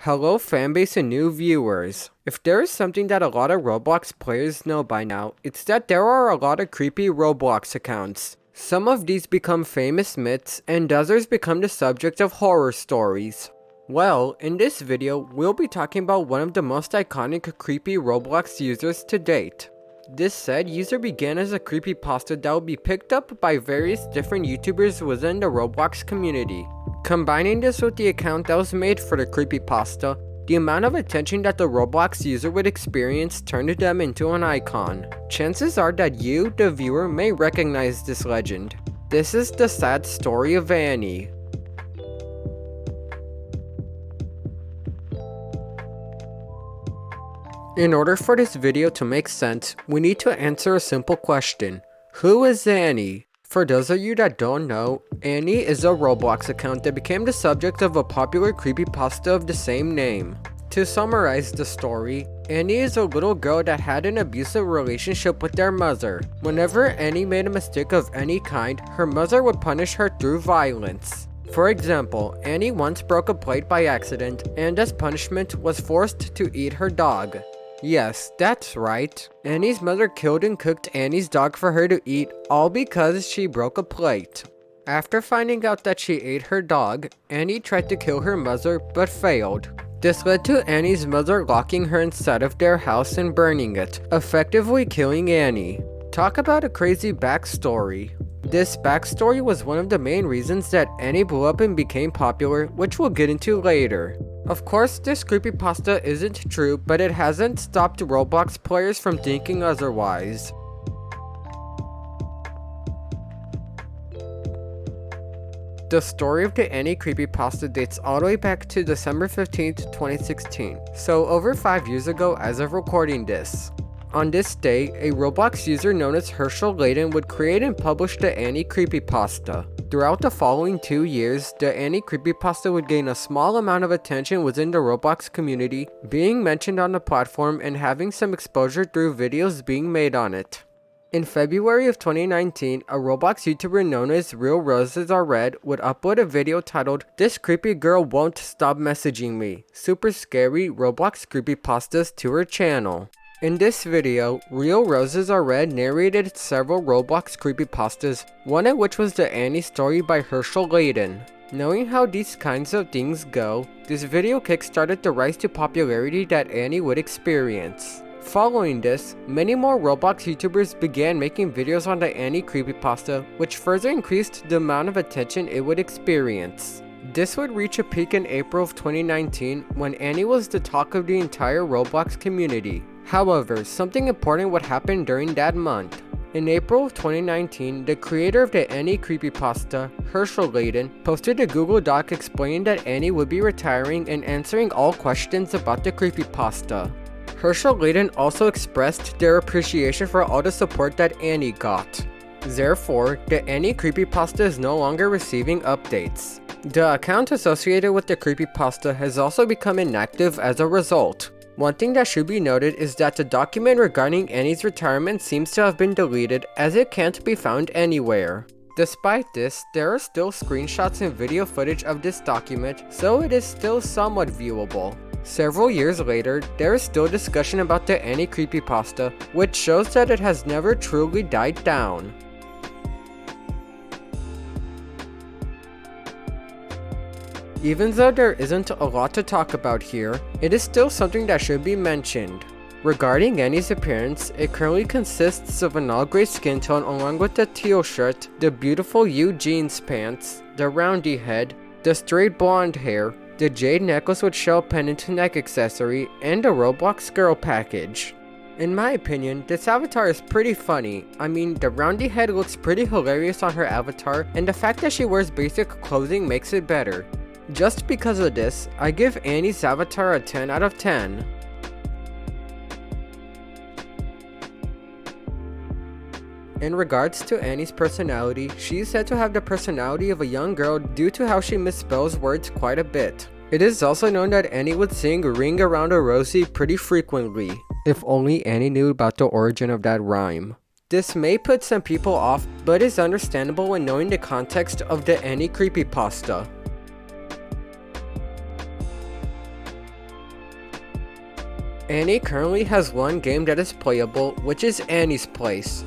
Hello fanbase and new viewers. If there is something that a lot of Roblox players know by now, it's that there are a lot of creepy Roblox accounts. Some of these become famous myths, and others become the subject of horror stories. Well, in this video, we'll be talking about one of the most iconic creepy Roblox users to date. This said user began as a creepypasta that would be picked up by various different YouTubers within the Roblox community. Combining this with the account that was made for the creepypasta, the amount of attention that the Roblox user would experience turned them into an icon. Chances are that you, the viewer, may recognize this legend. This is the sad story of Annie. In order for this video to make sense, we need to answer a simple question. Who is Annie? For those of you that don't know, Annie is a Roblox account that became the subject of a popular creepypasta of the same name. To summarize the story, Annie is a little girl that had an abusive relationship with their mother. Whenever Annie made a mistake of any kind, her mother would punish her through violence. For example, Annie once broke a plate by accident, and as punishment was forced to eat her dog. Yes, that's right. Annie's mother killed and cooked Annie's dog for her to eat, all because she broke a plate. After finding out that she ate her dog, Annie tried to kill her mother but failed. This led to Annie's mother locking her inside of their house and burning it, effectively killing Annie. Talk about a crazy backstory. This backstory was one of the main reasons that Annie blew up and became popular, which we'll get into later. Of course, this creepypasta isn't true, but it hasn't stopped Roblox players from thinking otherwise. The story of the Annie creepypasta dates all the way back to December 15th, 2016, so over 5 years ago as of recording this. On this day, a Roblox user known as Herschel Layden would create and publish the Annie creepypasta. Throughout the following 2 years, the Annie creepypasta would gain a small amount of attention within the Roblox community, being mentioned on the platform and having some exposure through videos being made on it. In February of 2019, a Roblox YouTuber known as Real Roses Are Red would upload a video titled, "This creepy girl won't stop messaging me. Super scary Roblox creepypastas" to her channel. In this video, Real Roses Are Red narrated several Roblox creepypastas, one of which was the Annie story by Herschel Layden. Knowing how these kinds of things go, this video kickstarted the rise to popularity that Annie would experience. Following this, many more Roblox YouTubers began making videos on the Annie creepypasta, which further increased the amount of attention it would experience. This would reach a peak in April of 2019 when Annie was the talk of the entire Roblox community. However, something important would happen during that month. In April of 2019, the creator of the Annie creepypasta, Herschel Layden, posted a Google Doc explaining that Annie would be retiring and answering all questions about the creepypasta. Herschel Layden also expressed their appreciation for all the support that Annie got. Therefore, the Annie creepypasta is no longer receiving updates. The account associated with the creepypasta has also become inactive as a result. One thing that should be noted is that the document regarding Annie's retirement seems to have been deleted as it can't be found anywhere. Despite this, there are still screenshots and video footage of this document, so it is still somewhat viewable. Several years later, there is still discussion about the Annie creepypasta, which shows that it has never truly died down. Even though there isn't a lot to talk about here, it is still something that should be mentioned. Regarding Annie's appearance, it currently consists of an all-gray skin tone along with the teal shirt, the beautiful U jeans pants, the roundy head, the straight blonde hair, the jade necklace with shell pendant neck accessory, and a Roblox girl package. In my opinion, this avatar is pretty funny. I mean, the roundy head looks pretty hilarious on her avatar, and the fact that she wears basic clothing makes it better. Just because of this, I give Annie's avatar a 10 out of 10. In regards to Annie's personality, she is said to have the personality of a young girl due to how she misspells words quite a bit. It is also known that Annie would sing "Ring Around a Rosie" pretty frequently. If only Annie knew about the origin of that rhyme. This may put some people off, but is understandable when knowing the context of the Annie creepypasta. Annie currently has one game that is playable, which is Annie's Place.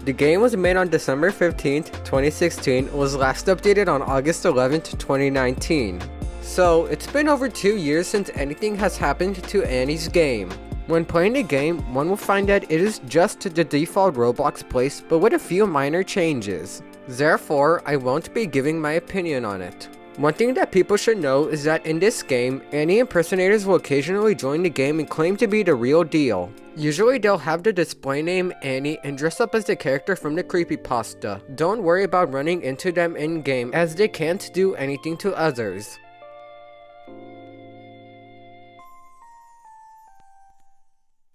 The game was made on December 15th, 2016 and was last updated on August 11th, 2019. So, it's been over 2 years since anything has happened to Annie's game. When playing the game, one will find that it is just the default Roblox place but with a few minor changes. Therefore, I won't be giving my opinion on it. One thing that people should know is that in this game, Annie impersonators will occasionally join the game and claim to be the real deal. Usually they'll have the display name Annie and dress up as the character from the creepypasta. Don't worry about running into them in game as they can't do anything to others.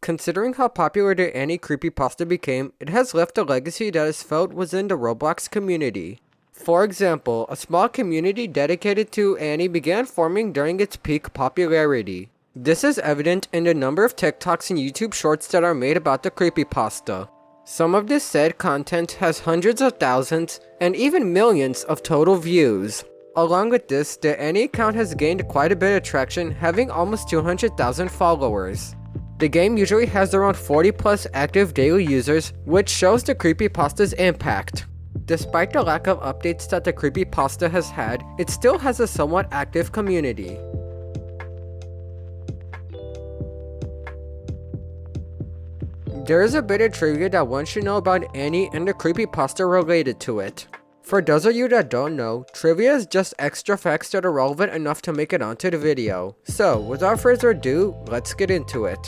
Considering how popular the Annie creepypasta became, it has left a legacy that is felt within the Roblox community. For example, a small community dedicated to Annie began forming during its peak popularity. This is evident in the number of TikToks and YouTube shorts that are made about the creepypasta. Some of this said content has hundreds of thousands and even millions of total views. Along with this, the Annie account has gained quite a bit of traction, having almost 200,000 followers. The game usually has around 40 plus active daily users, which shows the creepypasta's impact. Despite the lack of updates that the creepypasta has had, it still has a somewhat active community. There is a bit of trivia that one should know about Annie and the creepypasta related to it. For those of you that don't know, trivia is just extra facts that are relevant enough to make it onto the video. So, without further ado, let's get into it.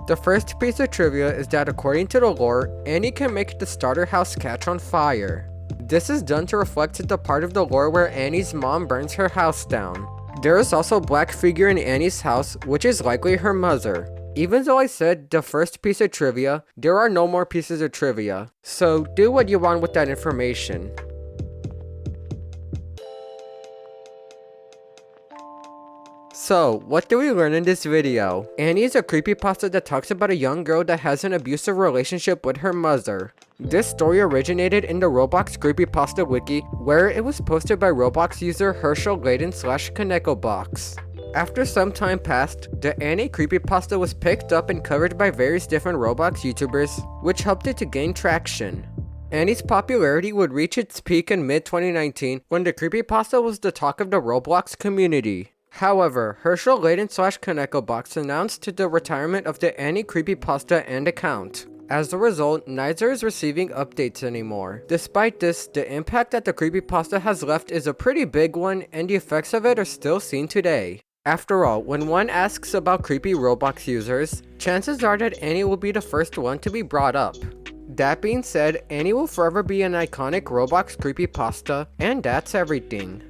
The first piece of trivia is that according to the lore, Annie can make the starter house catch on fire. This is done to reflect the part of the lore where Annie's mom burns her house down. There is also a black figure in Annie's house, which is likely her mother. Even though I said the first piece of trivia, there are no more pieces of trivia. So do what you want with that information. So, what do we learn in this video? Annie is a creepypasta that talks about a young girl that has an abusive relationship with her mother. This story originated in the Roblox creepypasta wiki, where it was posted by Roblox user Herschel Layden /KanekoBox. After some time passed, the Annie creepypasta was picked up and covered by various different Roblox YouTubers, which helped it to gain traction. Annie's popularity would reach its peak in mid-2019 when the creepypasta was the talk of the Roblox community. However, Herschel Layden /KanekoBox announced the retirement of the Annie creepypasta and account. As a result, neither is receiving updates anymore. Despite this, the impact that the creepypasta has left is a pretty big one, and the effects of it are still seen today. After all, when one asks about creepy Roblox users, chances are that Annie will be the first one to be brought up. That being said, Annie will forever be an iconic Roblox creepypasta, and that's everything.